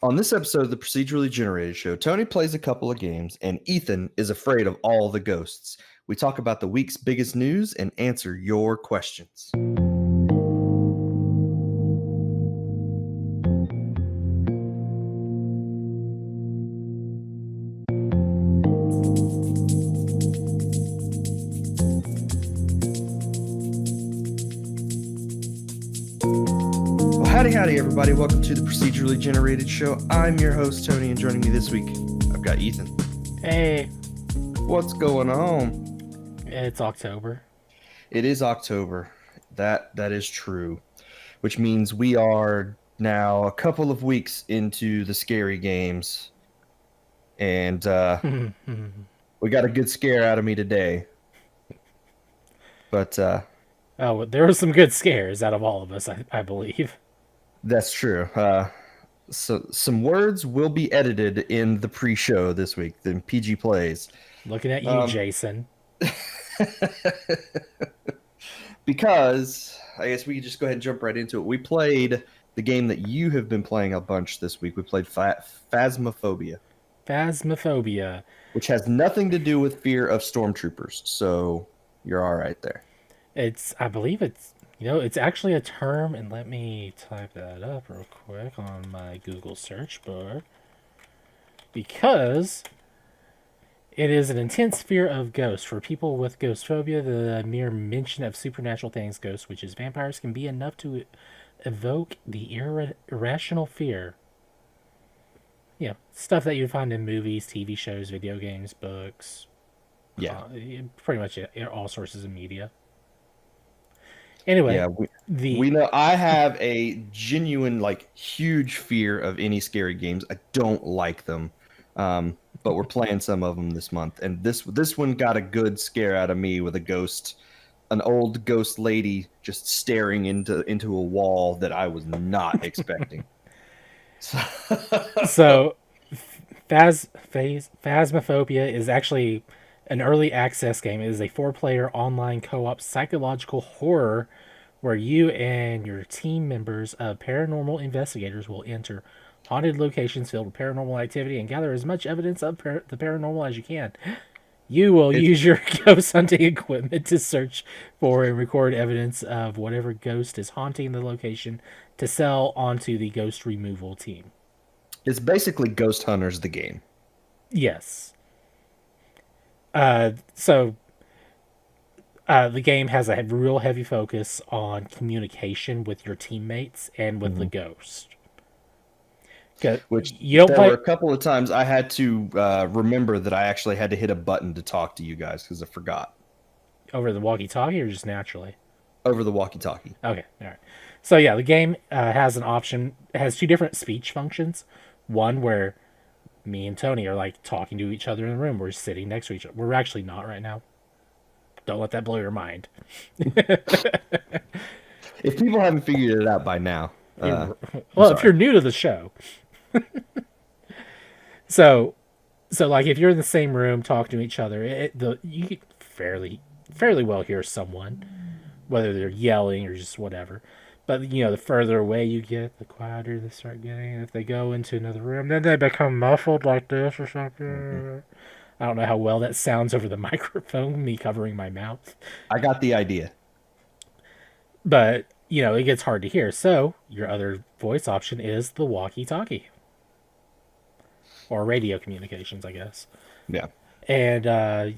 On this episode of the Procedurally Generated Show, Tony plays a couple of games, and Ethan is afraid of all the ghosts. We talk about the week's biggest news and answer your questions. Howdy, everybody. Welcome to the Procedurally Generated Show. I'm your host, Tony, and joining me this week, I've got Ethan. Hey. What's going on? It's October. It is October. That is true, which means we are now a couple of weeks into the scary games, and we got a good scare out of me today. But there were some good scares out of all of us, I believe. That's true. So some words will be edited in the pre-show this week, the PG plays. Looking at you, Jason. Because I guess we could just go ahead and jump right into it. We played the game that you have been playing a bunch this week. We played Phasmophobia. Phasmophobia. Which has nothing to do with fear of stormtroopers. So you're all right there. I believe it's actually a term, and let me type that up real quick on my Google search bar. Because it is an intense fear of ghosts. For people with ghost phobia, the mere mention of supernatural things, ghosts, witches, vampires, can be enough to evoke the irrational fear. Stuff that you find in movies, TV shows, video games, books. Yeah. Pretty much all sources of media. Anyway, yeah, we know I have a genuine, huge fear of any scary games. I don't like them, but we're playing some of them this month, and this one got a good scare out of me with a ghost, an old ghost lady just staring into a wall that I was not expecting. So Phasmophobia is actually an early access game. It is a 4-player online co-op psychological horror where you and your team members of paranormal investigators will enter haunted locations filled with paranormal activity and gather as much evidence of the paranormal as you can. You will use your ghost hunting equipment to search for and record evidence of whatever ghost is haunting the location to sell onto the ghost removal team. It's basically Ghost Hunters, the game. Yes. So the game has a real heavy focus on communication with your teammates and with the ghost. Which there were a couple of times I had to remember that I actually had to hit a button to talk to you guys because I forgot. Over the walkie-talkie or just naturally? Over the walkie-talkie. Okay, all right. So yeah, the game has an option. It has 2 different speech functions. One where me and Tony are talking to each other in the room. We're sitting next to each other. We're actually not right now. Don't let that blow your mind. If people haven't figured it out by now. If you're new to the show. So if you're in the same room talking to each other, you can fairly well hear someone, whether they're yelling or just whatever. But the further away you get, the quieter they start getting. If they go into another room, then they become muffled like this or something. Mm-hmm. I don't know how well that sounds over the microphone, me covering my mouth. I got the idea. But, it gets hard to hear. So, your other voice option is the walkie-talkie. Or radio communications, I guess. Yeah. And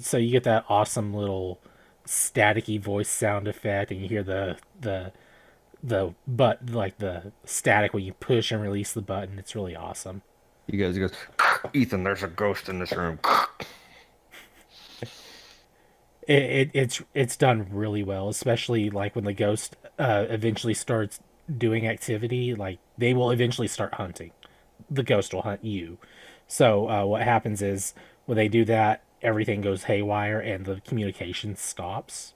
so you get that awesome little staticky voice sound effect, and you hear the static when you push and release the button. It's really awesome. He goes, Ethan, there's a ghost in this room. It's done really well, especially when the ghost eventually starts doing activity. They will eventually start hunting. The ghost will hunt you. So what happens is when they do that, everything goes haywire and the communication stops,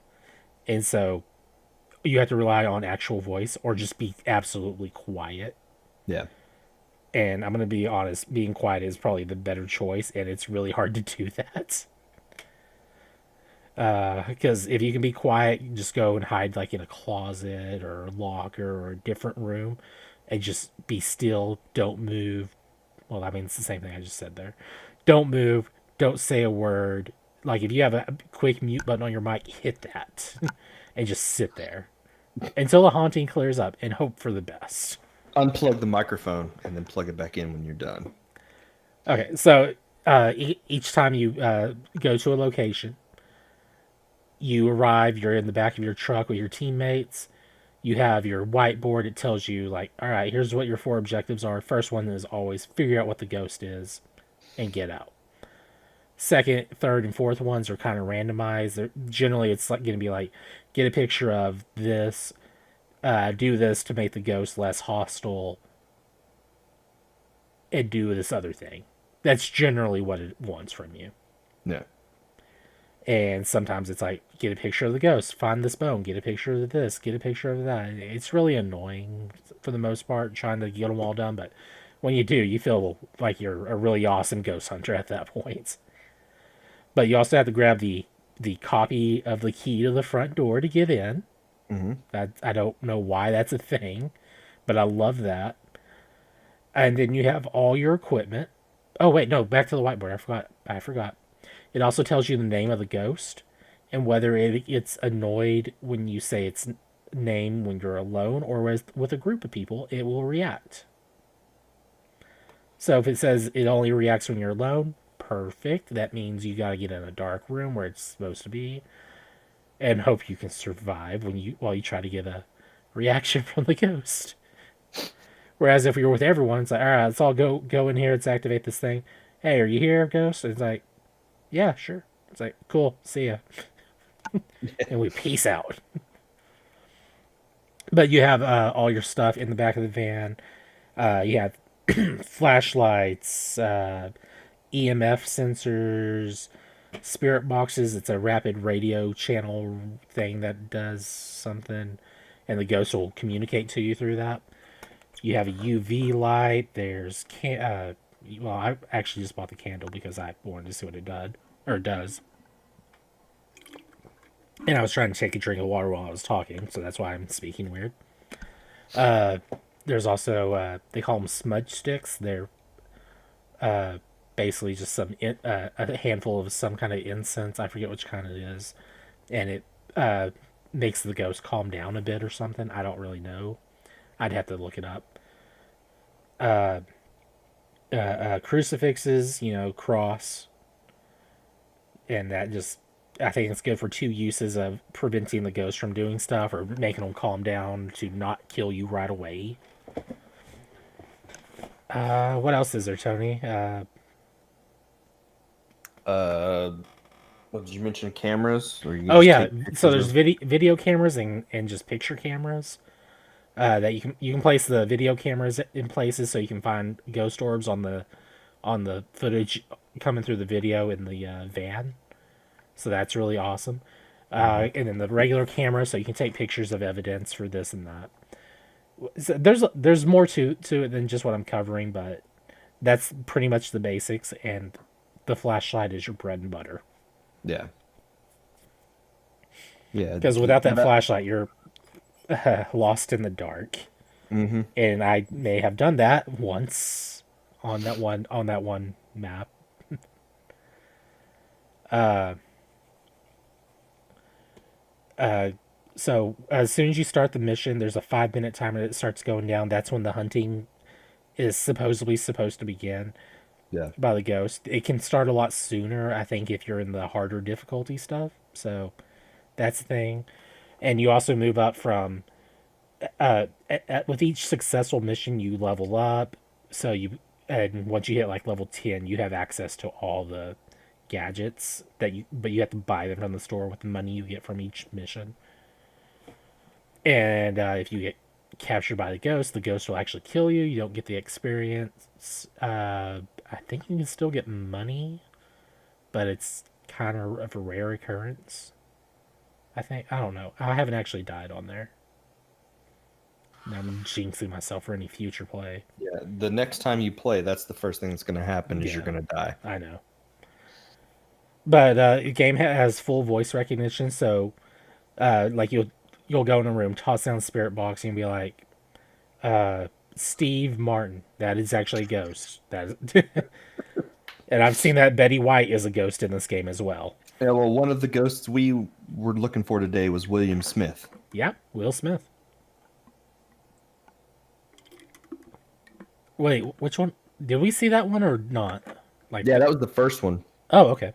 and so you have to rely on actual voice or just be absolutely quiet. Yeah. And I'm going to be honest, being quiet is probably the better choice, and it's really hard to do that. Because if you can be quiet, just go and hide in a closet or a locker or a different room and just be still, don't move, Well, I mean, it's the same thing I just said there. Don't move. Don't say a word. Like, if you have a quick mute button on your mic, hit that. And just sit there until the haunting clears up and hope for the best. Unplug the microphone and then plug it back in when you're done. Okay, so each time you go to a location, you arrive, you're in the back of your truck with your teammates. You have your whiteboard. It tells you, like, all right, here's what your 4 objectives are. First one is always figure out what the ghost is and get out. Second, third, and fourth ones are kind of randomized. Generally, it's like going to be like, get a picture of this, do this to make the ghost less hostile, and do this other thing. That's generally what it wants from you. Yeah. And sometimes it's like, get a picture of the ghost, find this bone, get a picture of this, get a picture of that. It's really annoying for the most part, trying to get them all done. But when you do, you feel like you're a really awesome ghost hunter at that point. But you also have to grab the copy of the key to the front door to get in. Mm-hmm. I don't know why that's a thing, but I love that. And then you have all your equipment. Oh wait, no, back to the whiteboard. I forgot. It also tells you the name of the ghost and whether it gets annoyed when you say its name when you're alone or with a group of people, it will react. So if it says it only reacts when you're alone, perfect. That means you got to get in a dark room where it's supposed to be and hope you can survive while you try to get a reaction from the ghost. Whereas if you're with everyone, it's like, all right, let's all go in here. Let's activate this thing. Hey, are you here, ghost? And it's like, yeah, sure. It's like, cool, see ya. And we peace out. But you have all your stuff in the back of the van. You have flashlights, EMF sensors, spirit boxes. It's a rapid radio channel thing that does something, and the ghost will communicate to you through that. You have a UV light. There's well, I actually just bought the candle because I wanted to see what it does. And I was trying to take a drink of water while I was talking, so that's why I'm speaking weird. There's also they call them smudge sticks. They're basically just a handful of some kind of incense. I forget which kind it is, and it makes the ghost calm down a bit or something. I don't really know. I'd have to look it up. Crucifixes, cross, and that just, I think it's good for 2 uses of preventing the ghost from doing stuff or making them calm down to not kill you right away. What else is there, Tony? What did you mention? Cameras? Or you Oh just yeah, take pictures so there's of? video cameras and just picture cameras. That you can place the video cameras in places so you can find ghost orbs on the footage coming through the video in the van. So that's really awesome. And then the regular camera, so you can take pictures of evidence for this and that. So there's more to it than just what I'm covering, but that's pretty much the basics. And the flashlight is your bread and butter. Yeah. Yeah. Because without that flashlight, you're lost in the dark. Mm-hmm. And I may have done that once on that one map. So as soon as you start the mission, there's a 5-minute timer that starts going down. That's when the hunting is supposedly supposed to begin. Yeah. By the ghost. It can start a lot sooner, I think, if you're in the harder difficulty stuff. So that's the thing. And you also move up from with each successful mission you level up. So and once you hit like level 10, you have access to all the gadgets but you have to buy them from the store with the money you get from each mission. And if you get captured by the ghost will actually kill you. You don't get the experience. I think you can still get money, but it's kind of a rare occurrence. I don't know. I haven't actually died on there. Now I'm jinxing myself for any future play. Yeah. The next time you play, that's the first thing that's going to happen is you're going to die. I know. But the game has full voice recognition, so like you'll go in a room, toss down the spirit box, and be like, Steve Martin. That is actually a ghost. That is, and I've seen that Betty White is a ghost in this game as well. Yeah, well, one of the ghosts we were looking for today was William Smith. Yeah, Will Smith. Wait, which one? Did we see that one or not? Like, Yeah, that was the first one. oh, okay.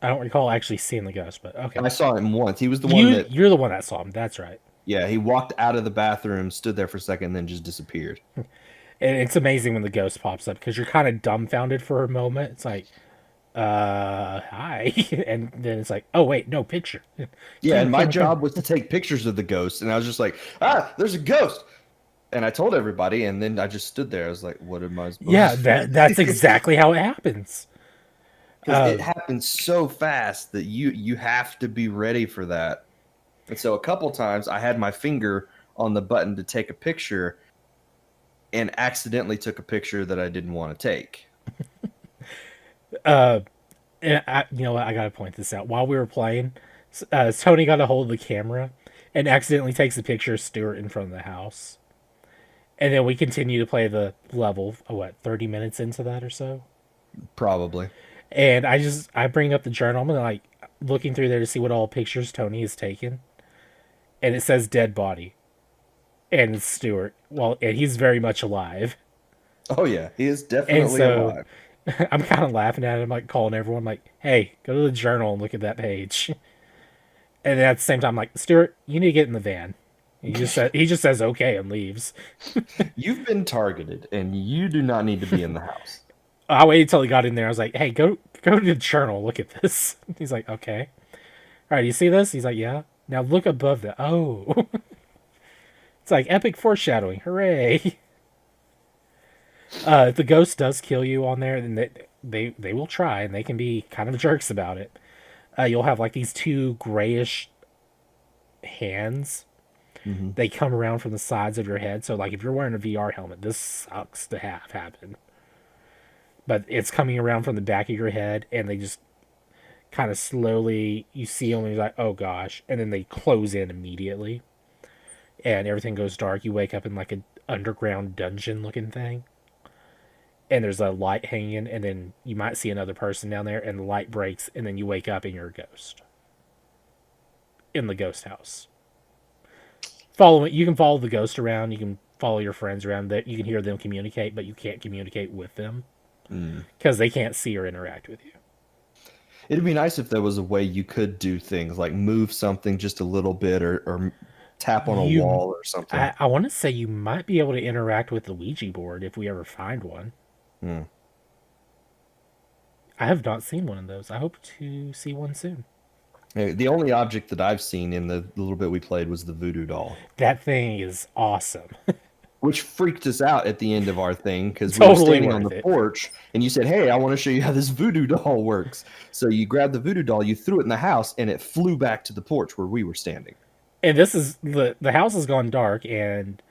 I don't recall actually seeing the ghost, but okay. I saw him once. He was the one that, You're the one that saw him. That's right. yeah, he walked out of the bathroom, stood there for a second, and then just disappeared. And it's amazing when the ghost pops up because you're kind of dumbfounded for a moment. It's like, hi, and then it's like, oh wait, no picture. Yeah, and my job was to take pictures of the ghost, and I was just like, there's a ghost. And I told everybody, and then I just stood there. I was like, what am I supposed Yeah, to do? that's exactly how it happens. Because it happens so fast that you have to be ready for that. And so a couple times I had my finger on the button to take a picture and accidentally took a picture that I didn't want to take. And you know what? I gotta point this out. While we were playing, Tony got a hold of the camera and accidentally takes a picture of Stuart in front of the house. And then we continue to play the level, 30 minutes into that or so? Probably. And I bring up the journal. I'm like looking through there to see what all pictures Tony has taken. And it says dead body. And it's Stuart. Well, and he's very much alive. Oh, yeah. He is definitely alive. I'm kind of laughing at him, like calling everyone, like, hey, go to the journal and look at that page. And then at the same time, I'm like, Stuart, you need to get in the van. He just says okay and leaves. You've been targeted, and you do not need to be in the house. I waited until he got in there. I was like, hey, go to the journal. Look at this. He's like, okay. All right, you see this? He's like, yeah. Now look above the. Oh. It's like epic foreshadowing. Hooray. If the ghost does kill you on there, then they will try, and they can be kind of jerks about it. You'll have like these two grayish hands. Mm-hmm. They come around from the sides of your head. So like if you're wearing a VR helmet, this sucks to have happen. But it's coming around from the back of your head, and they just kind of slowly, you see them, and you're like, oh gosh. And then they close in immediately. And everything goes dark. You wake up in like an underground dungeon looking thing. And there's a light hanging, and then you might see another person down there, and the light breaks, and then you wake up and you're a ghost. In the ghost house. You can follow the ghost around, you can follow your friends around, that you can hear them communicate, but you can't communicate with them. Because they can't see or interact with you. It'd be nice if there was a way you could do things like move something just a little bit or tap on a wall or something. I want to say you might be able to interact with the Ouija board if we ever find one. I have not seen one of those. I hope to see one soon. The only object that I've seen in the little bit we played was the Voodoo Doll. That thing is awesome. Which freaked us out at the end of our thing because Totally we were standing on the porch and you said, hey, I want to show you how this Voodoo Doll works. So you grabbed the Voodoo Doll, you threw it in the house, and it flew back to the porch where we were standing. And this is the house has gone dark, and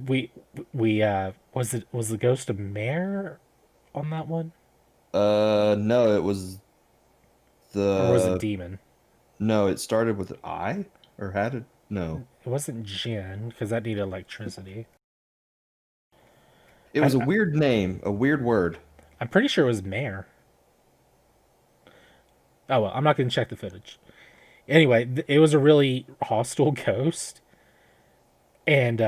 we was the ghost of Mare on that one? No, it was Or was it demon? No, it started with an I, or had it? No, it wasn't Jin because that needed electricity. It was a weird name, a weird word. I'm pretty sure it was Mare. Oh well, I'm not going to check the footage. Anyway, it was a really hostile ghost, and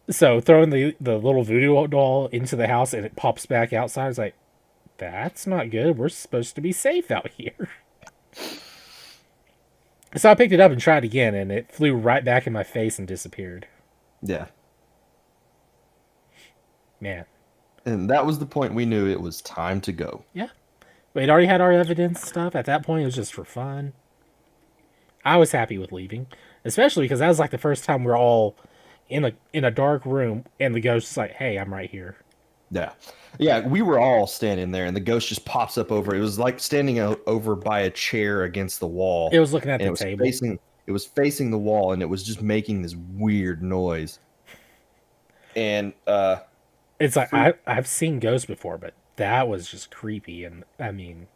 so throwing the little voodoo doll into the house and it pops back outside, I was like, that's not good. We're supposed to be safe out here. So I picked it up and tried again, and it flew right back in my face and disappeared. Yeah. Man. And that was the point we knew it was time to go. Yeah. We'd already had our evidence stuff. At that point, it was just for fun. I was happy with leaving, especially because that was like the first time we're all in a dark room, and the ghost is like, hey, I'm right here. Yeah. Yeah, we were all standing there, and the ghost just pops up over. It was like standing over by a chair against the wall. It was looking at the table. It was facing the wall, and it was just making this weird noise. And it's like I've seen ghosts before, but that was just creepy. And I mean,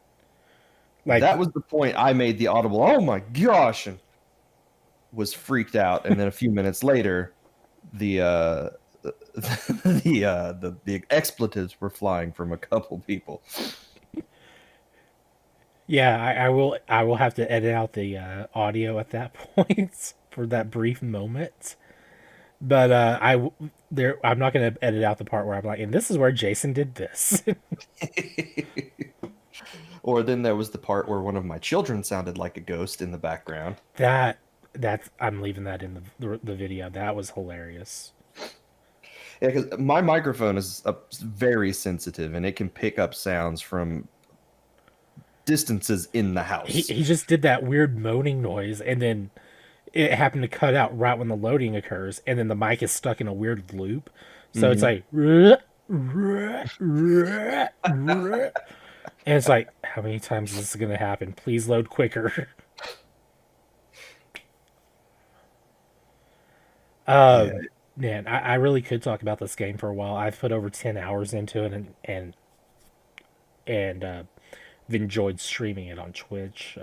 like that was the point I made the audible. Oh my gosh! And was freaked out, and then a few minutes later, the the expletives were flying from a couple people. Yeah, I will have to edit out the audio at that point for that brief moment. But I'm not going to edit out the part where I'm like, and this is where Jason did this. Or then there was the part where one of my children sounded like a ghost in the background. That's I'm leaving that in the video. That was hilarious. Yeah, because my microphone is very sensitive and it can pick up sounds from distances in the house. He just did that weird moaning noise, and then it happened to cut out right when the loading occurs, and then the mic is stuck in a weird loop. So it's like, and it's like, how many times is this going to happen? Please load quicker. Yeah. Man, I really could talk about this game for a while. I've put over 10 hours into it, and I've enjoyed streaming it on Twitch.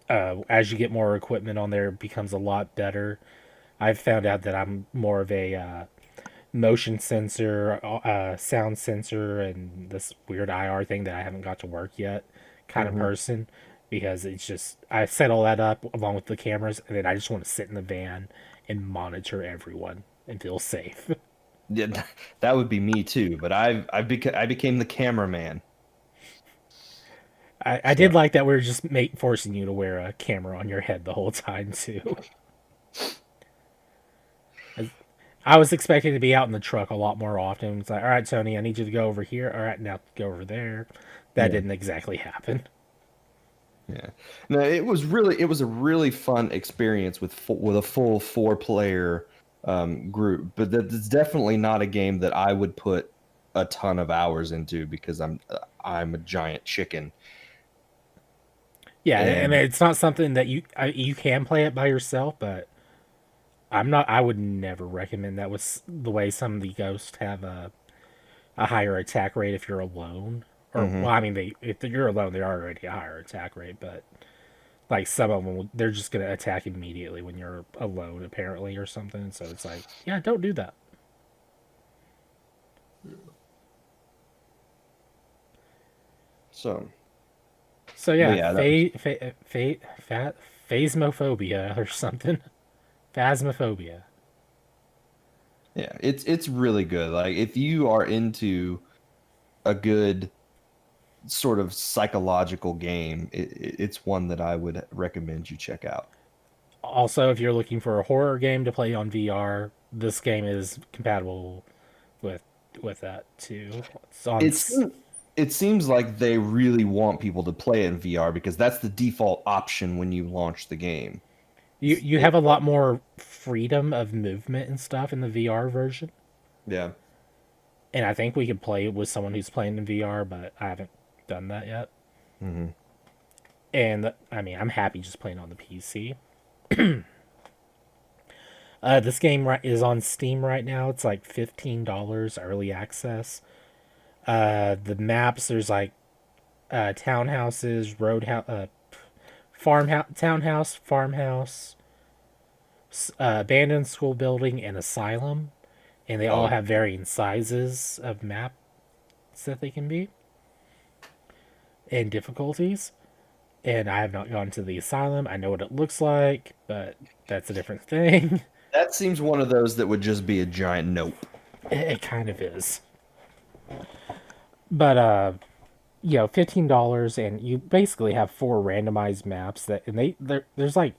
As you get more equipment on there, it becomes a lot better. I've found out that I'm more of a motion sensor, sound sensor, and this weird IR thing that I haven't got to work yet kind of person, because it's just I set all that up along with the cameras, and then I just want to sit in the van and monitor everyone and feel safe. Yeah, that would be me too. But I became the cameraman. I did like that we were just forcing you to wear a camera on your head the whole time too. I was expecting to be out in the truck a lot more often. It's like, all right, Tony, I need you to go over here. All right, now go over there. That Yeah. didn't exactly happen. Yeah, no, it was a really fun experience with a full 4-player group. But that's definitely not a game that I would put a ton of hours into because I'm a giant chicken. Yeah, and And it's not something that you can play it by yourself, but I'm not. I would never recommend that. With the way some of the ghosts have a higher attack rate if you're alone, or well, I mean, if you're alone, they're already a higher attack rate, but like some of them, they're just gonna attack immediately when you're alone, apparently, or something. So it's like, yeah, don't do that. so, So but yeah, yeah, phasmophobia or something. Phasmophobia. yeah, it's really good. Like if you are into a good sort of psychological game, it's one that I would recommend you check out. Also, if you're looking for a horror game to play on VR, this game is compatible with that too. It's on. It seems like they really want people to play it in VR because that's the default option when you launch the game. You have a lot more freedom of movement and stuff in the VR version. Yeah. And I think we could play it with someone who's playing in VR, but I haven't done that yet. Mm-hmm. And I mean, I'm happy just playing on the PC. This game is on Steam right now. It's like $15 early access. The maps, there's like townhouses, roadhouse, farmhouse, townhouse, farmhouse, abandoned school building, and asylum, and they all have varying sizes of maps that they can be and difficulties. And I have not gone to the asylum. I know what it looks like, but that's a different thing. That seems one of those that would just be a giant nope. It kind of is. But $15, and you basically have 4 randomized maps that, and there's like,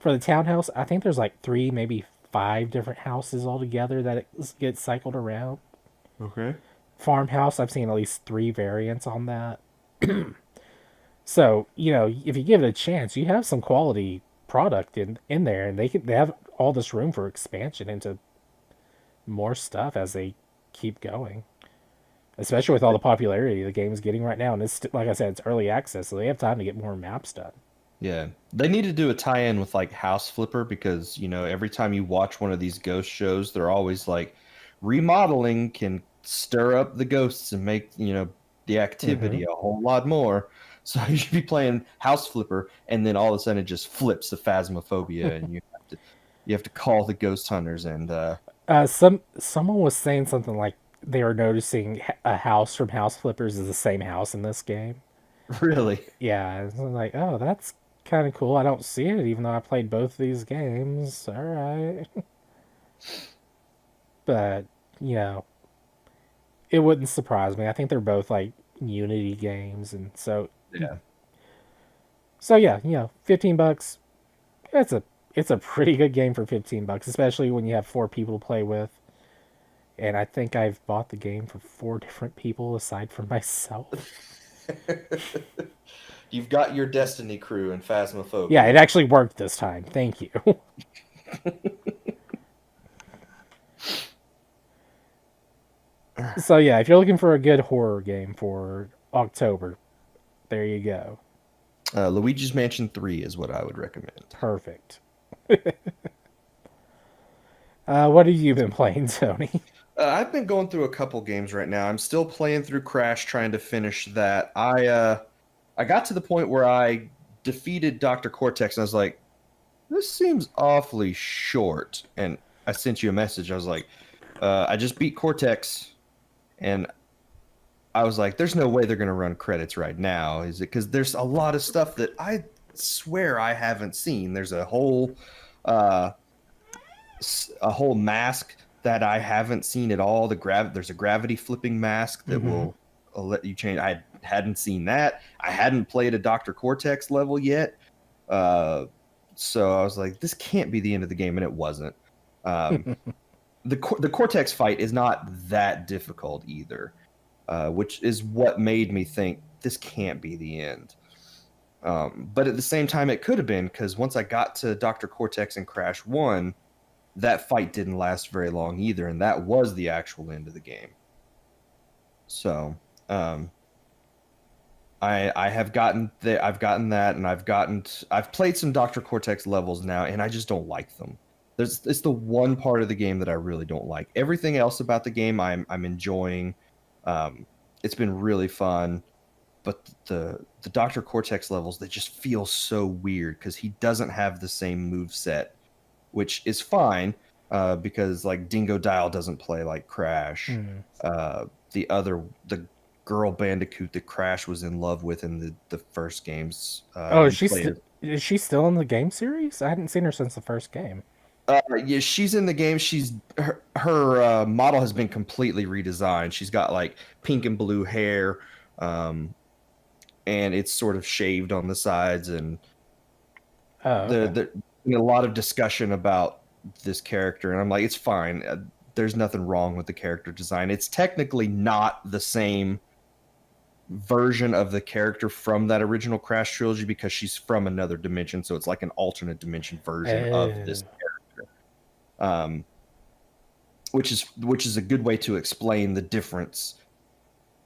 for the townhouse, I think there's like 3, maybe 5 different houses altogether that it gets cycled around. Okay. Farmhouse, I've seen at least 3 variants on that. So, if you give it a chance, you have some quality product in there, and they have all this room for expansion into more stuff as they keep going. Especially with all the popularity the game is getting right now, and it's like I said, it's early access, so they have time to get more maps done. Yeah. They need to do a tie-in with like House Flipper because, every time you watch one of these ghost shows, they're always like remodeling can stir up the ghosts and make, the activity a whole lot more. So you should be playing House Flipper, and then all of a sudden it just flips to Phasmophobia, and you have to call the ghost hunters. And Someone was saying something like they were noticing a house from House Flippers is the same house in this game. really, Yeah, so I'm like, oh, that's kind of cool. I don't see it, even though I played both these games. All right, but you know, it wouldn't surprise me. I think they're both like Unity games, and yeah, so yeah, 15 bucks. It's a it's a pretty good game for 15 bucks, especially when you have 4 people to play with. And I think I've bought the game for 4 different people aside from myself. you've got your Destiny crew in Yeah, it Phasmophobia. actually worked this time. Thank you. So yeah, if you're looking for a good horror game for October, there you go. Luigi's Mansion 3 is what I would recommend. Perfect. What have you been playing, Tony? I've been going through a couple games right now. I'm still playing through Crash, trying to finish that. I got to the point where I defeated Dr. Cortex, and I was like, this seems awfully short. And I sent you a message. I was like, I just beat Cortex, and I was like, there's no way they're going to run credits right now. Is it because there's a lot of stuff that I swear I haven't seen? There's uh, a whole mask that I haven't seen at all. There's a gravity flipping mask that Mm-hmm. will let you change. I hadn't seen that. I hadn't played a Dr. Cortex level yet. Uh, so I was like, this can't be the end of the game, and it wasn't. Um, the Cortex fight is not that difficult either, which is what made me think this can't be the end. But at the same time, it could have been, because once I got to Dr. Cortex and Crash 1, that fight didn't last very long either, and that was the actual end of the game. So, um, I have gotten I've gotten that, and I've played some Dr. Cortex levels now, and I just don't like them. It's the one part of the game that I really don't like. Everything else about the game I'm enjoying. It's been really fun, but the Dr. Cortex levels, they just feel so weird because he doesn't have the same move set, which is fine, because like Dingo Dial doesn't play like Crash. Hmm. The girl Bandicoot that Crash was in love with in the first games, Oh, you play as. is she still in the game series? I hadn't seen her since the first game. Yeah, she's in the game. Her model has been completely redesigned. She's got like pink and blue hair, um, and it's sort of shaved on the sides, and Oh, okay. a lot of discussion about this character, and I'm like, it's fine. There's nothing wrong with the character design. It's technically not the same version of the character from that original Crash trilogy because she's from another dimension, so it's like an alternate dimension version of this character. Um, which is a good way to explain the difference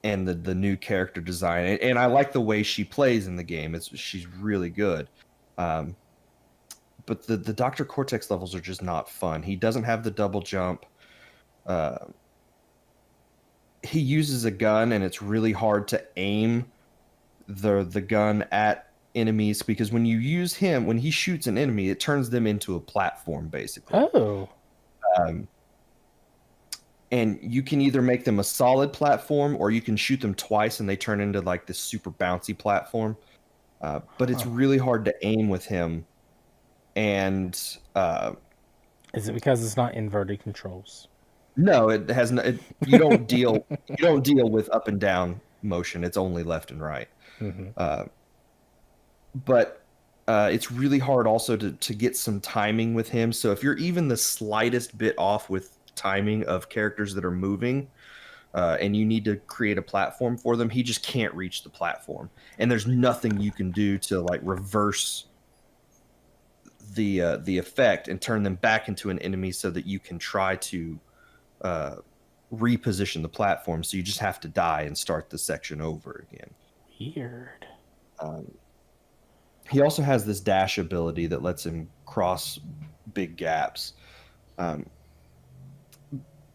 and the new character design. And I like the way she plays in the game. She's really good. Um, but the Dr. Cortex levels are just not fun. He doesn't have the double jump. Uh, he uses a gun, and it's really hard to aim the gun at enemies, because when he shoots an enemy, it turns them into a platform basically. Oh, Um, and you can either make them a solid platform, or you can shoot them twice and they turn into like this super bouncy platform. But it's huh. really hard to aim with him, and Is it because it's not inverted controls? no, it has no. You don't deal with up and down motion. It's only left and right. Mm-hmm. Uh, but it's really hard also to get some timing with him. So if you're even the slightest bit off with timing of characters that are moving, and you need to create a platform for them, he just can't reach the platform, and there's nothing you can do to like reverse the effect and turn them back into an enemy so that you can try to uh, reposition the platform. So you just have to die and start the section over again. Weird. Um, he also has this dash ability that lets him cross big gaps, um,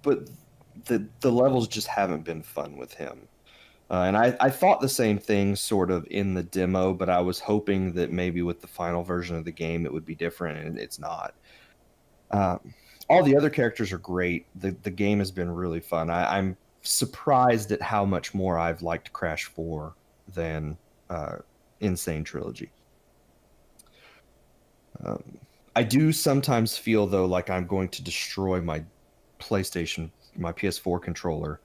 but the levels just haven't been fun with him. And I thought the same thing sort of in the demo, but I was hoping that maybe with the final version of the game it would be different, and it's not. All the other characters are great. The game has been really fun. I'm surprised at how much more I've liked Crash 4 than Insane Trilogy. I do sometimes feel though like I'm going to destroy my PS4 controller,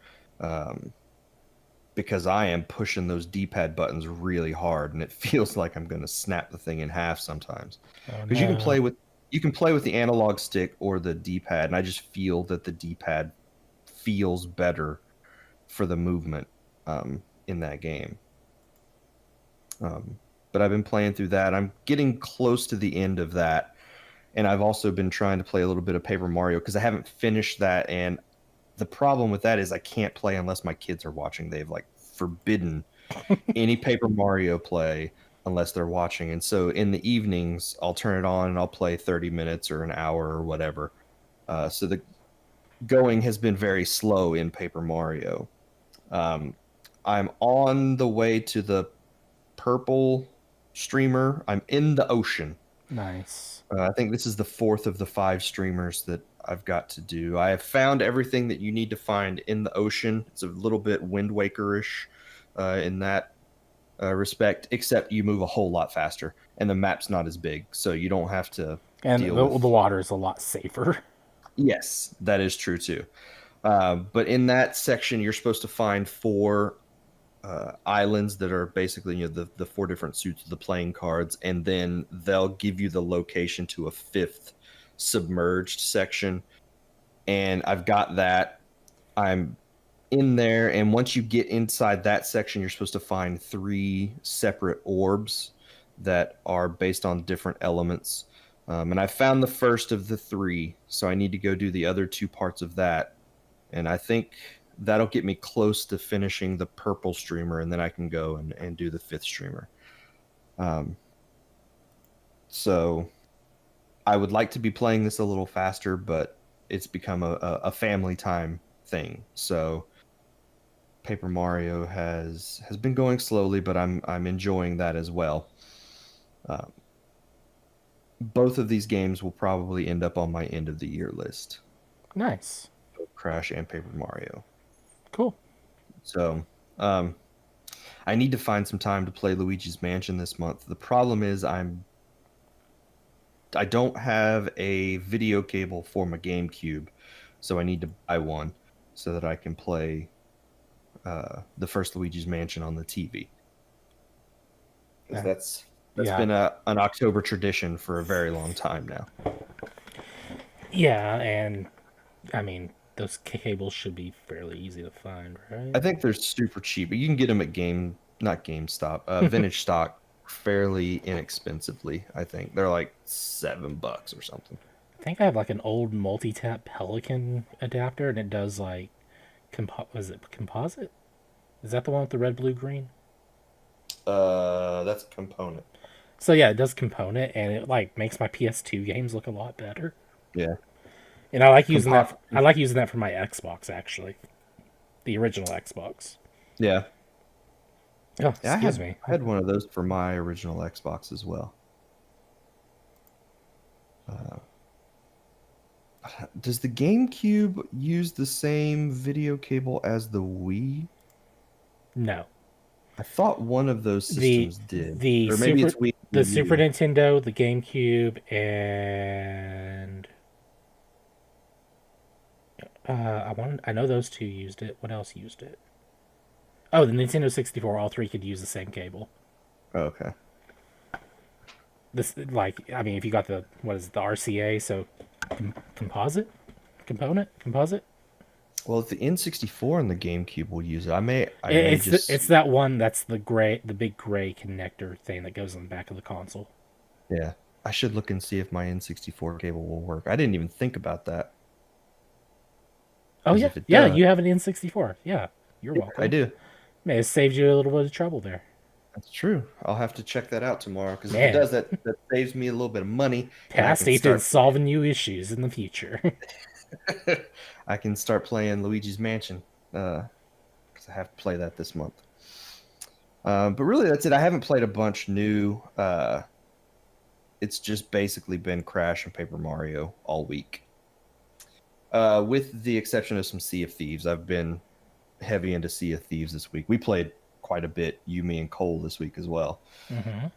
because I am pushing those D-pad buttons really hard, and it feels like I'm going to snap the thing in half sometimes. Oh, Because no. you can play with the analog stick or the D-pad, and I just feel that the D-pad feels better for the movement in that game. But I've been playing through that. I'm getting close to the end of that, and I've also been trying to play a little bit of Paper Mario because I haven't finished that. And the problem with that is I can't play unless my kids are watching. They've like forbidden any Paper Mario play unless they're watching. And so in the evenings, I'll turn it on and I'll play 30 minutes or an hour or whatever. So the going has been very slow in Paper Mario. I'm on the way to the purple streamer. I'm in the ocean. Nice. I think this is the fourth of the 5 streamers that I've got to do. I have found everything that you need to find in the ocean. It's a little bit Wind Waker-ish in that respect, except you move a whole lot faster, and the map's not as big, so you don't have to And deal the with... water is a lot safer. Yes, that is true too. But in that section, you're supposed to find 4 islands that are basically, you know, the 4 different suits of the playing cards, and then they'll give you the location to a 5th submerged section. And I've got that. I'm in there, and once you get inside that section, you're supposed to find 3 separate orbs that are based on different elements. And I found the first of the 3, so I need to go do the other 2 parts of that. And I think that'll get me close to finishing the purple streamer, and then I can go and do the 5th streamer. So I would like to be playing this a little faster, but it's become a family time thing. So Paper Mario has been going slowly, but I'm enjoying that as well. Both of these games will probably end up on my end of the year list. Nice. Both Crash and Paper Mario. Cool. So I need to find some time to play Luigi's Mansion this month. The problem is I don't have a video cable for my GameCube, so I need to buy one so that I can play the first Luigi's Mansion on the TV. That's been an October tradition for a very long time now. Yeah, and I mean, those cables should be fairly easy to find, right? I think they're super cheap, but you can get them at not GameStop, Vintage Stock, fairly inexpensively. I think they're like $7 or something. I think I have like an old multi-tap Pelican adapter, and it does like was it composite? Is that the one with the red, blue, green? That's a component. So yeah, it does component, and it like makes my PS2 games look a lot better. Yeah. And I like using that. I like using that for my Xbox, actually, the original Xbox. Yeah. Oh, excuse me. I had one of those for my original Xbox as well. Does the GameCube use the same video cable as the Wii? No. I thought one of those systems did. The or maybe Super, it's Wii. the Super Nintendo, the GameCube, and I know those 2 used it. What else used it? Oh, the Nintendo 64. All 3 could use the same cable. Oh, okay. This, like, I mean, if you got the the RCA, so composite. Well, if the N64 and the GameCube will use it, It's that one that's the big gray connector thing that goes on the back of the console. Yeah, I should look and see if my N64 cable will work. I didn't even think about that. Oh yeah, yeah, you have an N64. Yeah, you're welcome. I do. May have saved you a little bit of trouble there. That's true. I'll have to check that out tomorrow, because if it does, that saves me a little bit of money. Past Ethan solving you issues in the future. I can start playing Luigi's Mansion, because I have to play that this month. But really, that's it. I haven't played a bunch new. It's just basically been Crash and Paper Mario all week. With the exception of some Sea of Thieves. I've been heavy into Sea of Thieves this week. We played quite a bit, you, me, and Cole this week as well. Mm-hmm.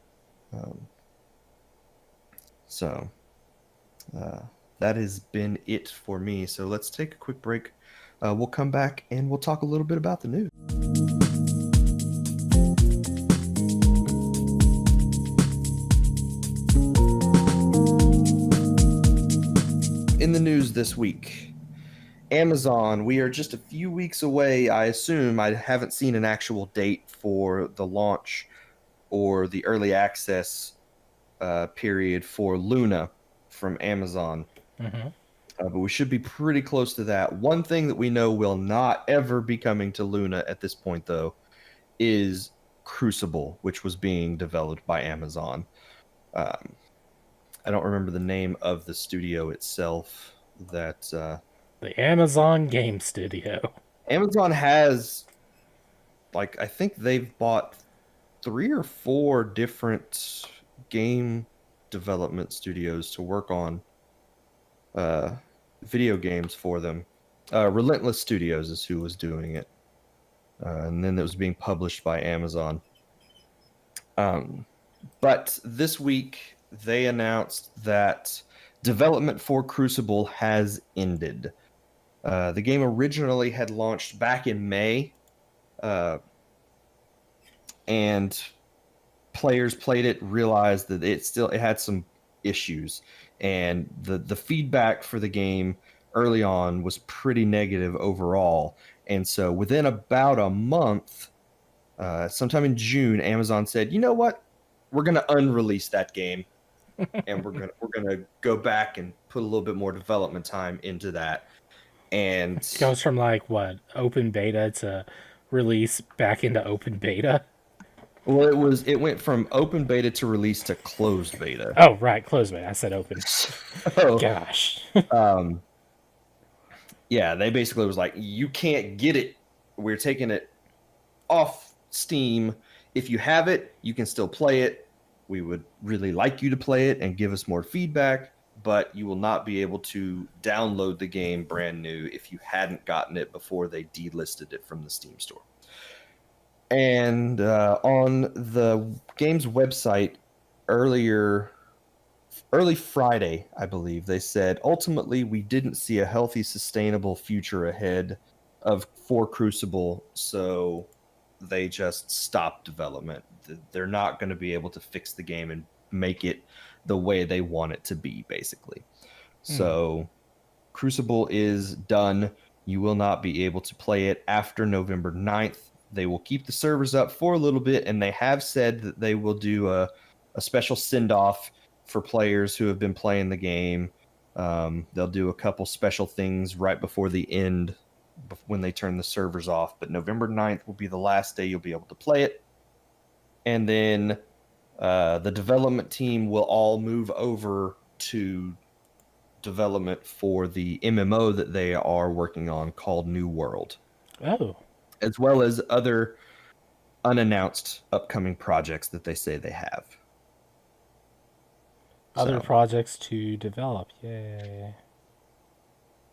So that has been it for me. So let's take a quick break. We'll come back and we'll talk a little bit about the news. In the news this week, Amazon, we are just a few weeks away, I assume. I haven't seen an actual date for the launch or the early access period for Luna from Amazon. Mm-hmm. But we should be pretty close to that. One thing that we know will not ever be coming to Luna at this point, though, is Crucible, which was being developed by Amazon. I don't remember the name of the studio itself. That The Amazon Game Studio. Amazon has, like, I think they've bought 3 or 4 different game development studios to work on video games for them. Relentless Studios is who was doing it, and then it was being published by Amazon. But this week they announced that development for Crucible has ended. The game originally had launched back in May, and players played it, realized that it had some issues, and the feedback for the game early on was pretty negative overall. And so within about a month, sometime in June, Amazon said, "You know what? We're going to unrelease that game, and we're gonna go back and put a little bit more development time into that." And It goes from like what, open beta to release back into open beta. well, it went from open beta to release to closed beta. Oh right, closed beta. I said open. So, Gosh. yeah, they basically was like, you can't get it. We're taking it off Steam. If you have it, you can still play it. We would really like you to play it and give us more feedback, but you will not be able to download the game brand new if you hadn't gotten it before they delisted it from the Steam store. And on the game's website early Friday, I believe, they said, ultimately, we didn't see a healthy, sustainable future ahead for Crucible, so they just stopped development. They're not going to be able to fix the game and make it the way they want it to be, basically. So Crucible is done. You will not be able to play it after November 9th. They will keep the servers up for a little bit, and they have said that they will do a special send-off for players who have been playing the game. They'll do a couple special things right before the end when they turn the servers off. But November 9th will be the last day you'll be able to play it. And then the development team will all move over to development for the MMO that they are working on called New World. Oh. As well as other unannounced upcoming projects that they say they have. Other projects to develop. Yay.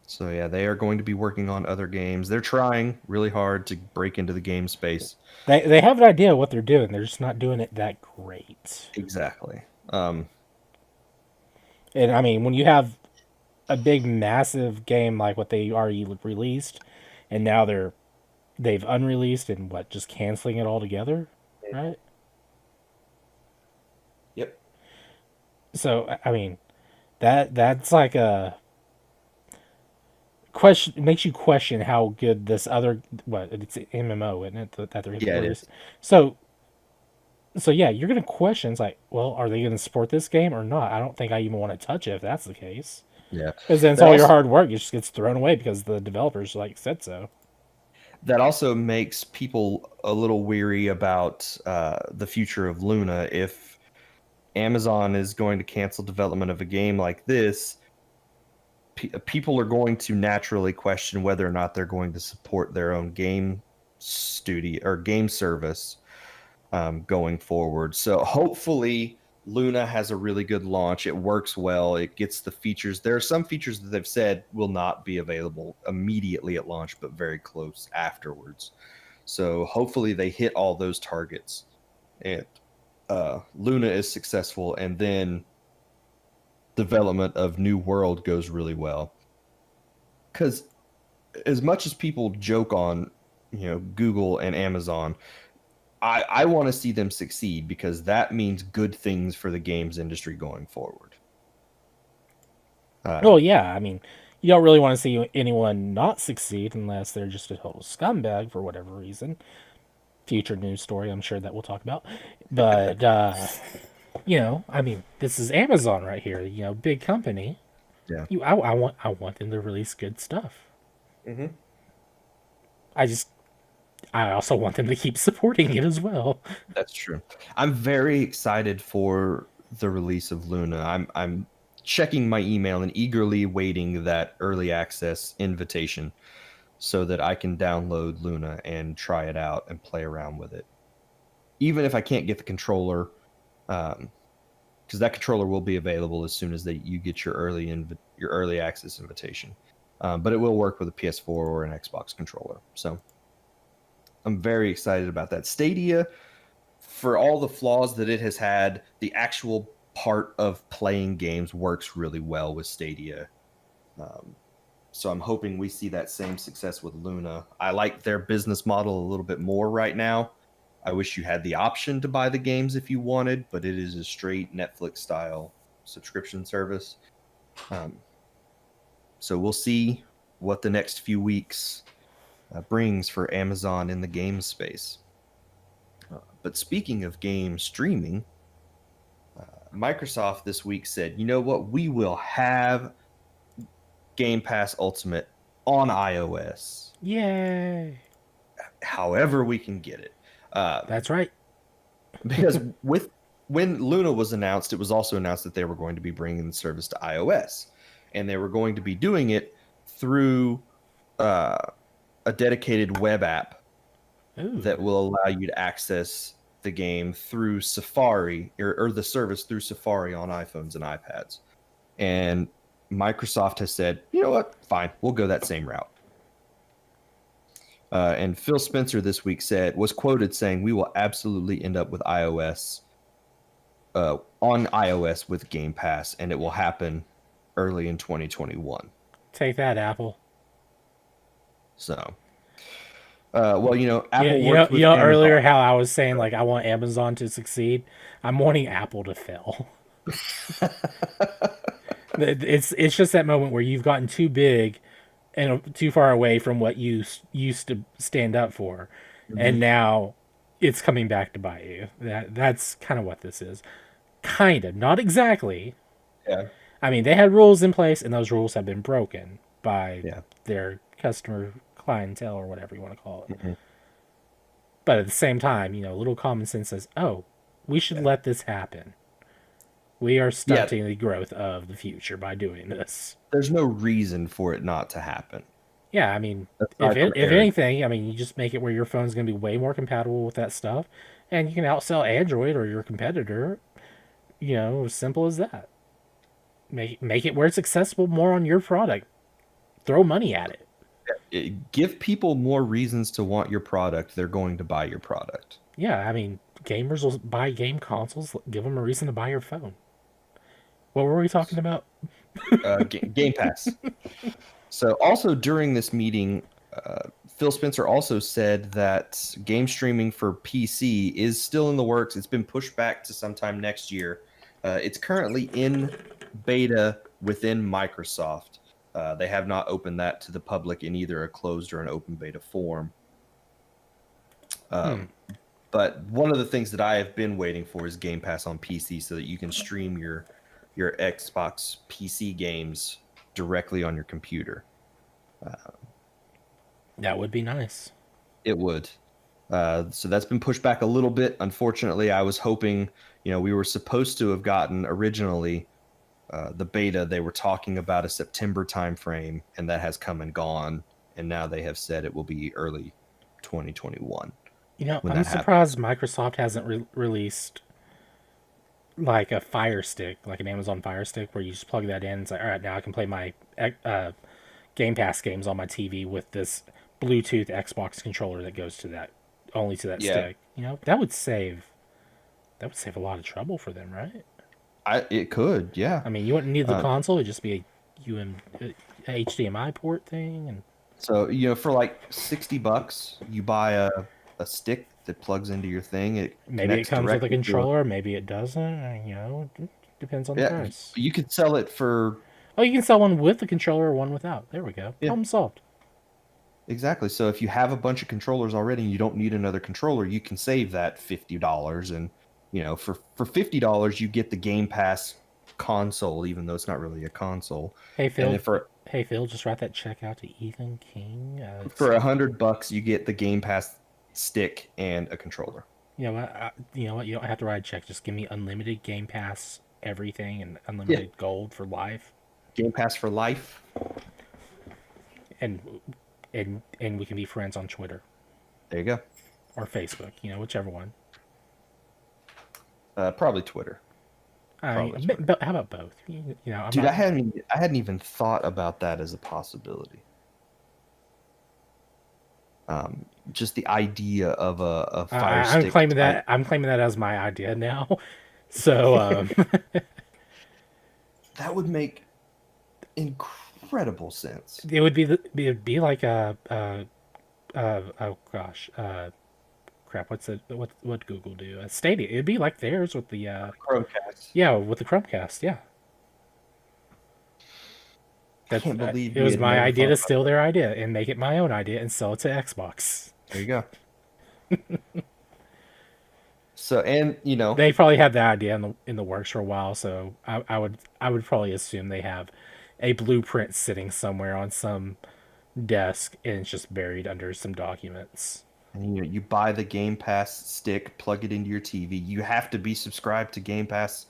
So yeah, they are going to be working on other games. They're trying really hard to break into the game space. They have an idea of what they're doing. They're just not doing it that great. Exactly. And I mean, when you have a big, massive game like what they already released, and now they've unreleased and just canceling it altogether, right? Yep. So I mean, that's like a question. It makes you question how good this other it's MMO, isn't it? That they're Yeah, it is. So yeah, you're gonna question. It's like, well, are they gonna support this game or not? I don't think I even want to touch it if that's the case. Yeah. Because then it's all your hard work. It just gets thrown away because the developers said so. That also makes people a little weary about the future of Luna. If Amazon is going to cancel development of a game like this, people are going to naturally question whether or not they're going to support their own game studio or game service going forward. So hopefully Luna has a really good launch. It works well. It gets the features. There are some features that they've said will not be available immediately at launch, but very close afterwards. So hopefully they hit all those targets and Luna is successful, and then development of New World goes really well. Because as much as people joke on, Google and Amazon, I want to see them succeed because that means good things for the games industry going forward. Well, yeah, I mean, you don't really want to see anyone not succeed unless they're just a total scumbag for whatever reason. Future news story, I'm sure that we'll talk about. But, I mean, this is Amazon right here, big company. Yeah. I want them to release good stuff. Mm-hmm. I also want them to keep supporting it as well. That's true. I'm very excited for the release of Luna. I'm checking my email and eagerly waiting that early access invitation so that I can download Luna and try it out and play around with it. Even if I can't get the controller, because that controller will be available as soon as you get your early access invitation. But it will work with a PS4 or an Xbox controller. So I'm very excited about that. Stadia, for all the flaws that it has had, the actual part of playing games works really well with Stadia. So I'm hoping we see that same success with Luna. I like their business model a little bit more right now. I wish you had the option to buy the games if you wanted, but it is a straight Netflix style subscription service. So we'll see what the next few weeks brings for Amazon in the game space. But speaking of game streaming, Microsoft this week said, you know what? We will have Game Pass Ultimate on iOS. Yay! However we can get it. That's right. Because when Luna was announced, it was also announced that they were going to be bringing the service to iOS. And they were going to be doing it through a dedicated web app that will allow you to access the game through Safari or the service through Safari on iPhones and iPads. And Microsoft has said, you know what? Fine, we'll go that same route. And Phil Spencer this week was quoted saying, we will absolutely end up with iOS on iOS with Game Pass, and it will happen early in 2021. Take that, Apple. So, Apple works with Amazon. Earlier how I was saying, like, I want Amazon to succeed. I'm wanting Apple to fail. It's just that moment where you've gotten too big and too far away from what you used to stand up for, and now it's coming back to bite you. That's kind of what this is. Kind of, not exactly. Yeah. I mean, they had rules in place, and those rules have been broken by their customer clientele or whatever you want to call it. But at the same time, a little common sense says, "Oh, we should let this happen. We are stunting the growth of the future by doing this." There's no reason for it not to happen. Yeah, I mean, if anything, I mean, you just make it where your phone's going to be way more compatible with that stuff, and you can outsell Android or your competitor. As simple as that. Make it where it's accessible more on your product. Throw money at it. Give people more reasons to want your product. They're going to buy your product. Yeah, I mean, gamers will buy game consoles. Give them a reason to buy your phone. What were we talking about? Game Pass. So also during this meeting, Phil Spencer also said that game streaming for PC is still in the works. It's been pushed back to sometime next year. It's currently in beta within Microsoft. They have not opened that to the public in either a closed or an open beta form. But one of the things that I have been waiting for is Game Pass on PC so that you can stream your Xbox PC games directly on your computer. That would be nice. It would. So that's been pushed back a little bit. Unfortunately, I was hoping, we were supposed to have gotten originally the beta. They were talking about a September timeframe, and that has come and gone. And now they have said it will be early 2021. You know, when I'm that happens. surprised Microsoft hasn't released like a Fire Stick, like an Amazon Fire Stick, where you just plug that in. And it's like, all right, now I can play my Game Pass games on my TV with this Bluetooth Xbox controller that goes to that only to that Yeah, stick. You know, that would save a lot of trouble for them, right? it could. Yeah. I mean, you wouldn't need the Uh, console; it'd just be a HDMI port thing, and so for like $60, you buy a stick that plugs into your thing. It maybe it connects comes with a directly to a controller, maybe it doesn't. You know, it depends on the yeah. price. You could sell it for Oh, you can sell one with the controller or one without. There we go. yeah. Problem solved. Exactly. So if you have a bunch of controllers already and you don't need another controller, you can save that $50. And for $50, you get the Game Pass console, even though it's not really a console. Hey And Phil, then for hey Phil, just write that check out to Ethan King. for $100, you get the Game Pass stick and a controller. You know what? You know what? You don't have to write a check. Just give me unlimited Game Pass, everything, and Yeah, unlimited gold for life, Game Pass for life. and and we can be friends on Twitter There you go. or Facebook. You know, whichever one. Probably Twitter. I mean, Probably Twitter. but how about both? You know, I'm Dude, not. I hadn't even thought about that as a possibility. Just the idea of a Fire I'm Stick claiming type. that. I'm claiming that as my idea now. So That would make incredible sense. it would be it'd be like oh gosh, crap. What's it? What Google do? Stadia. It'd be like theirs with the Chromecast. yeah, with the Chromecast. Yeah, I can't believe it we was had my never idea thought to about steal that. their idea and make it my own idea and sell it to Xbox. There you go. So, and They probably had that idea in the works for a while, so I would probably assume they have a blueprint sitting somewhere on some desk and it's just buried under some documents. and you buy the Game Pass stick, plug it into your TV. You have to be subscribed to Game Pass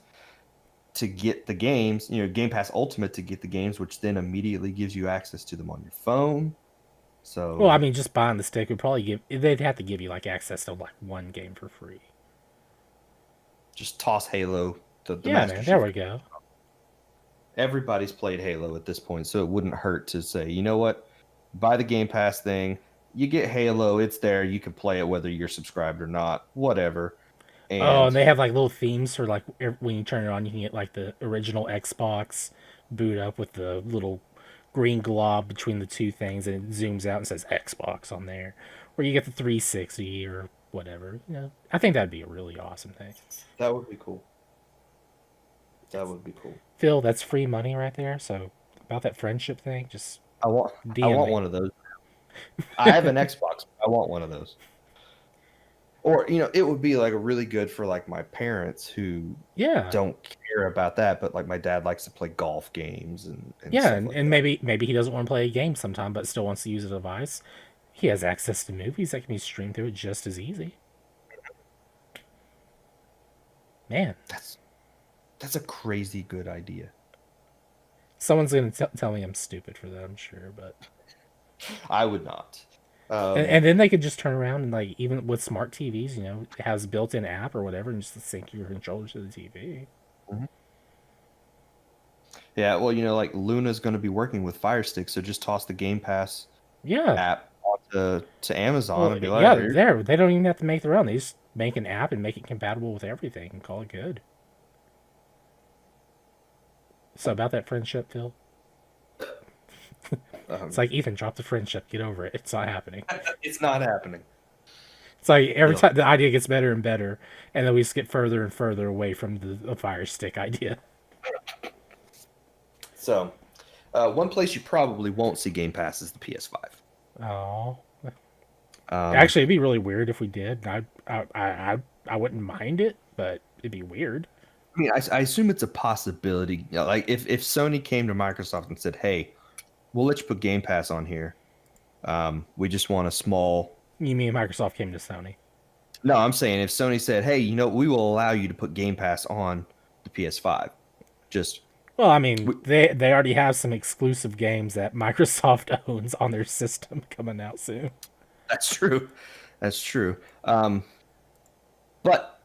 to get the games. Game Pass Ultimate to get the games, which then immediately gives you access to them on your phone. Well, I So mean, just buying the stick would probably they'd have to give you like access to like one game for free. just toss Halo, the Yeah, Master man, there Chief. we go. Everybody's played Halo at this point, so it wouldn't hurt to say, you know what, buy the Game Pass thing. You get Halo, it's there. You can play it whether you're subscribed or not, whatever. Oh, and And they have like little themes for like when you turn it on, you can get like the original Xbox boot up with the little green glob between the two things, and it zooms out and says Xbox on there. Or you get the 360 or whatever. You know, I think that'd be a really awesome thing. that would be cool. That would be cool. Phil, that's free money right there. So about that friendship thing, just I want I DM want me. one of those. I have an Xbox. I want one of those. Or, it would be like really good for like my parents who Yeah, don't care about that, but like my dad likes to play golf games and yeah, stuff and, like and that. maybe he doesn't want to play a game sometime, but still wants to use a device. He has access to movies that can be streamed through it just as easy. Man, That's that's a crazy good idea. someone's gonna tell me I'm stupid for that, I'm sure, but I would not. and then they could just turn around and like even with smart TVs, you know, it has built-in app or whatever, and just sync your controller to the TV. Mhm. Yeah, well, like Luna's going to be working with Fire Stick, so just toss the Game Pass Yeah, app to Amazon well, and be like, yeah, here. they don't even have to make their own. They just make an app and make it compatible with everything and call it good. So about that friendship, Phil, Um, it's like Ethan, drop the friendship, get over it. It's not happening. it's not happening. It's like every No. time the idea gets better and better, and then we just get further and further away from the Fire Stick idea. So, one place you probably won't see Game Pass is the PS5. Oh, Um, actually, it'd be really weird if we did. I wouldn't mind it, but it'd be weird. I mean, I assume it's a possibility. Like if Sony came to Microsoft and said, "Hey, we'll let you put Game Pass on here. We just want a small." You mean Microsoft came to Sony? No, I'm saying if Sony said, "Hey, we will allow you to put Game Pass on the PS5," just Well, I mean, we, they already have some exclusive games that Microsoft owns on their system coming out soon. that's true. That's true. But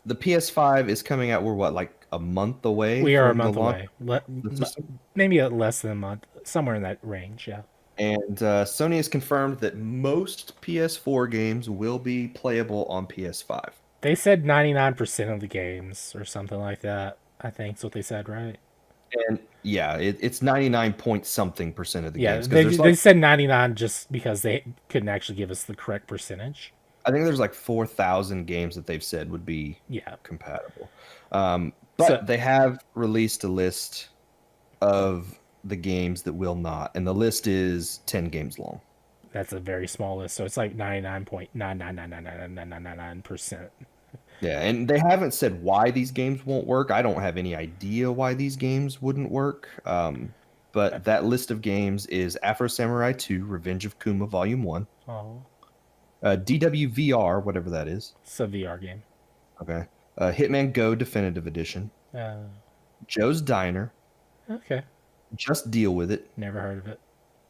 the PS5 is coming out. We're what, like a month away We are a from the month launch away. of the system? Maybe less than a month, somewhere in that range. Yeah. And Sony has confirmed that most PS4 games will be playable on PS5. They said 99% of the games or something like that. I think is what they said, right? And yeah, it's 99 point something percent of the Yeah, games because there's they like, said 99 just because they couldn't actually give us the correct percentage. I think there's like 4,000 games that they've said would be Yeah. compatible. So But they have released a list of the games that will not, and the list is 10 games long. that's a very small list. So it's like 99.999999999%. Yeah, and they haven't said why these games won't work. I don't have any idea why these games wouldn't work. But that list of games is Afro Samurai 2, Revenge of Kuma Volume 1, Oh, DWVR, whatever that is. it's a VR game. Okay. Hitman Go Definitive Edition, Uh, Joe's Diner, okay. Just Deal With It, Never heard of it.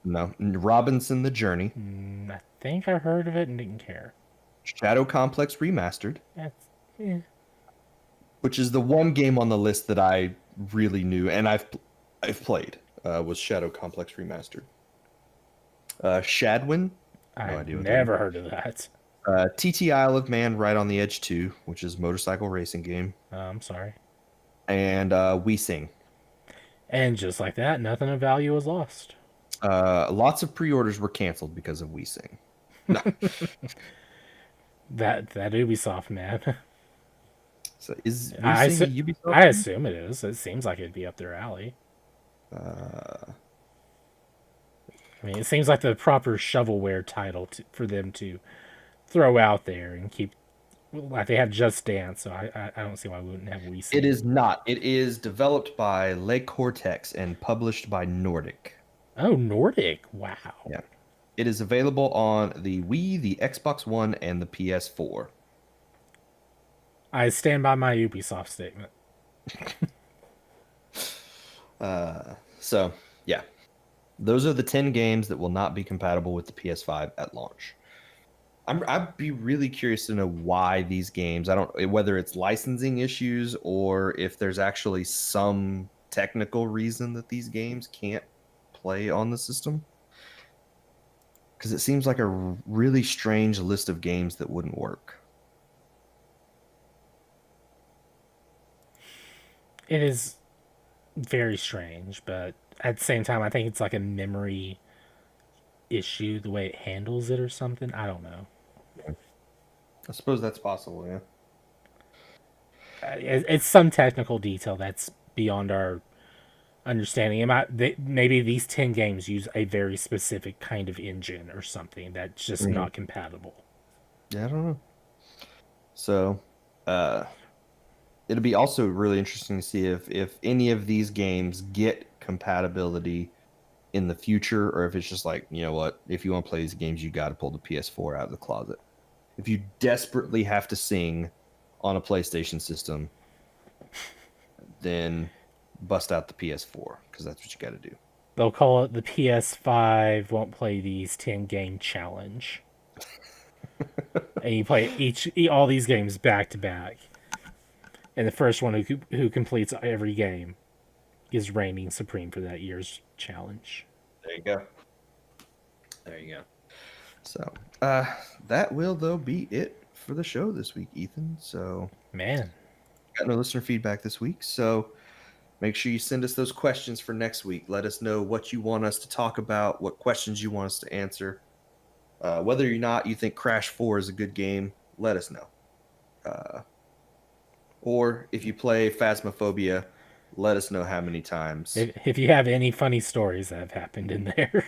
no, Robinson the Journey, I think I heard of it and didn't care. Shadow Complex Remastered, That's yeah. which is the one game on the list that I really knew and I've played, was Shadow Complex Remastered. Shadwin, no I've idea what that is. never heard of that. TT Isle of Man Right on the Edge 2, which is a motorcycle racing game, I'm sorry. and We Sing. And just like that, nothing of value was lost. Lots of pre-orders were canceled because of We Sing. No. That Ubisoft man. So is We I Sing a assu- Ubisoft I game? assume it is. It seems like it'd be up their alley. Uh, I mean, it seems like the proper shovelware title for them to throw out there and keep. Like they have Just Dance, so I don't see why we wouldn't have Wii. it is not. It is developed by Le Cortex and published by Nordic. Oh, Nordic! Wow. Yeah. It is available on the Wii, the Xbox One, and the PS4. I stand by my Ubisoft statement. So, yeah. Those are the 10 games that will not be compatible with the PS5 at launch. I'd be really curious to know why these games, I don't, whether it's licensing issues or if there's actually some technical reason that these games can't play on the system. Because it seems like a really strange list of games that wouldn't work. It is very strange, but at the same time, I think it's like a memory issue, the way it handles it or something. I don't know. I suppose that's possible, yeah. It's some technical detail that's beyond our understanding. Maybe these 10 games use a very specific kind of engine or something that's just not compatible. Yeah, I don't know. So, it'll be also really interesting to see if any of these games get compatibility in the future, or if it's just like, you know what, if you want to play these games, you got to pull the PS4 out of the closet. If you desperately have to sing on a PlayStation system, then bust out the PS4 because that's what you got to do. They'll call it the PS5 won't play these 10 game challenge. And you play all these games back to back. And the first one who completes every game is reigning supreme for that year's challenge. There you go. There you go. So, that will, though, be it for the show this week, Ethan. So, Man, got no listener feedback this week. So, make sure you send us those questions for next week. Let us know what you want us to talk about, what questions you want us to answer. Whether or not you think Crash 4 is a good game, let us know. Or if you play Phasmophobia, let us know how many times. if you have any funny stories that have happened in there.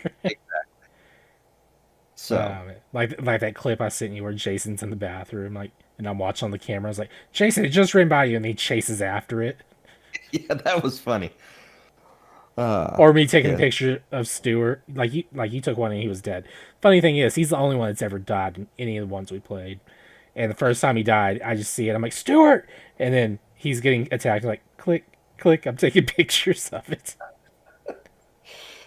So, like that clip I sent you where Jason's in the bathroom, like, and I'm watching on the camera. I was like, Jason, it just ran by you, and he chases after it. yeah, that was funny. Or me taking yeah. a picture of Stuart, like you took one and he was dead. Funny thing is, he's the only one that's ever died in any of the ones we played. And the first time he died, I just see it. I'm like, Stuart, and then he's getting attacked. Like, click, click. I'm taking pictures of it.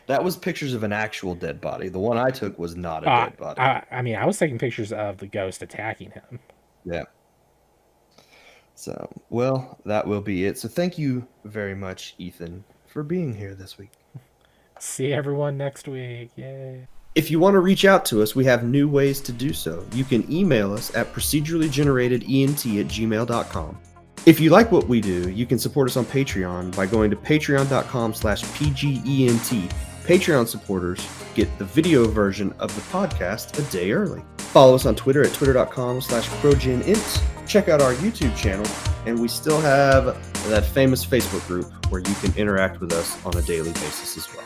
That was pictures of an actual dead body. The one I took was not a dead body. I mean, I was taking pictures of the ghost attacking him. Yeah. So, well, that will be it. So thank you very much, Ethan, for being here this week. See everyone next week. Yay. If you want to reach out to us, we have new ways to do so. You can email us at procedurallygeneratedent@gmail.com. If you like what we do, you can support us on Patreon by going to patreon.com/pgent. Patreon supporters get the video version of the podcast a day early. Follow us on Twitter at twitter.com/progenint. Check out our YouTube channel, and we still have that famous Facebook group where you can interact with us on a daily basis as well.